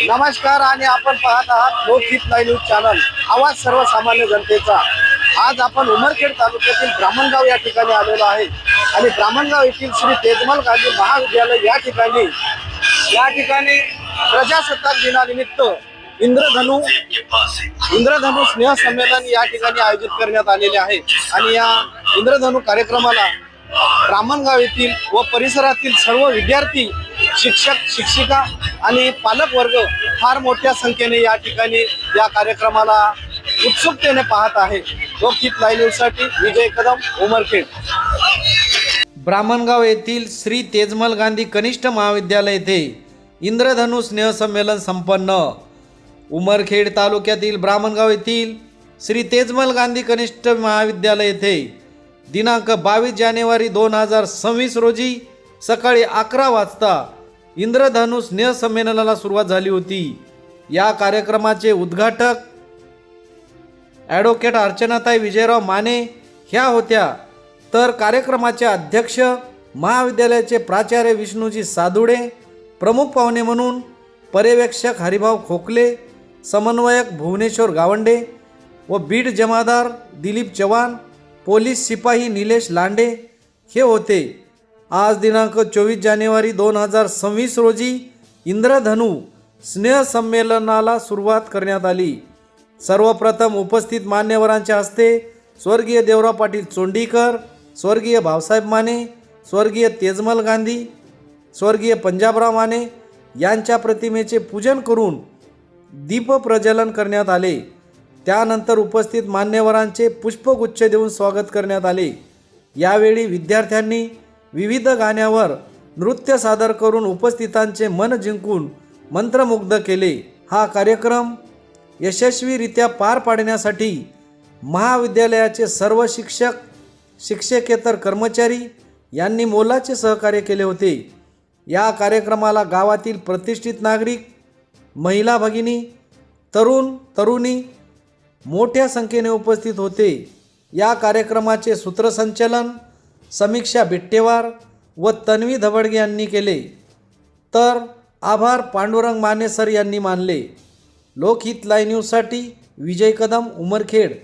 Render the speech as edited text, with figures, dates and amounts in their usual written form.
नमस्कार आणि आपण पाहत आहात लोकहित लाईव्ह न्यूज चॅनल, आवाज सर्वसामान्य जनतेचा। आज आपण उमरखेड तालुक्यातील ब्राह्मणगाव या ठिकाणी आलेलो आहे आणि ब्राह्मणगाव येथील श्री तेजमल गांधी महाविद्यालय या ठिकाणी प्रजासत्ताक दिनानिमित्त इंद्रधनु स्नेह संमेलन या ठिकाणी आयोजित करण्यात आलेले आहे। आणि या इंद्रधनु कार्यक्रमाला ब्राह्मणगाव येथील व परिसरातील सर्व विद्यार्थी, शिक्षक, शिक्षिका आणि पालक वर्ग फार मोठ्या संख्येने या ठिकाणी या कार्यक्रमाला उत्सुकतेने पाहत आहे। लोकहित लाईव्ह न्यूज साठी विजय कदम, उमरखेड। ब्राह्मणगाव येथील श्री तेजमल गांधी कनिष्ठ महाविद्यालय येथे इंद्रधनु स्नेह संमेलन संपन्न। उमरखेड तालुक्यातील ब्राह्मणगाव येथील श्री तेजमल गांधी कनिष्ठ महाविद्यालय येथे दिनांक 22 जानेवारी 2026 रोजी सकाळी 11 वाजता इंद्रधनु स्नेह संमेलनाला सुरुवात झाली होती। या कार्यक्रमाचे उद्घाटक ॲडव्होकेट अर्चनाताई विजयराव माने ह्या होत्या, तर कार्यक्रमाचे अध्यक्ष महाविद्यालयाचे प्राचार्य विष्णूजी सादुडे, प्रमुख पाहुणे म्हणून पर्यवेक्षक हरिभाऊ खोकले, समन्वयक भुवनेश्वर गावंडे व बीड जमादार दिलीप चव्हाण, पोलीस शिपाई निलेश लांडे हे होते। आज दिनांक 24 जानेवारी 2026 रोजी इंद्रधनु स्नेह संमेलनाला सुरुवात करण्यात आली। सर्वप्रथम उपस्थित मान्यवरांच्या हस्ते स्वर्गीय देवराव पाटील चोंडीकर, स्वर्गीय भाऊसाहेब माने, स्वर्गीय तेजमल गांधी, स्वर्गीय पंजाबराव माने यांच्या प्रतिमेचे पूजन करून दीप प्रज्वलन करण्यात आले। त्यानंतर उपस्थित मान्यवरांचे पुष्पगुच्छ देऊन स्वागत करण्यात आले। यावेळी विद्यार्थ्यांनी विविध गाण्यावर नृत्य सादर करून उपस्थितांचे मन जिंकून मंत्रमुग्ध केले। हा कार्यक्रम यशस्वीरित्या पार पाडण्यासाठी महाविद्यालयाचे सर्व शिक्षक, शिक्षकेतर कर्मचारी यांनी मोलाचे सहकार्य केले होते। या कार्यक्रमाला गावातील प्रतिष्ठित नागरिक, महिला भगिनी, तरुण तरुणी मोठ्या संख्येने उपस्थित होते। या कार्यक्रमाचे सूत्रसंचालन समीक्षा बिट्टेवार व तन्वी धबडगे यांनी केले, तर आभार पांडुरंग माने सर यांनी मानले। लोकहित लाईव्ह न्यूजसाठी विजय कदम, उमरखेड।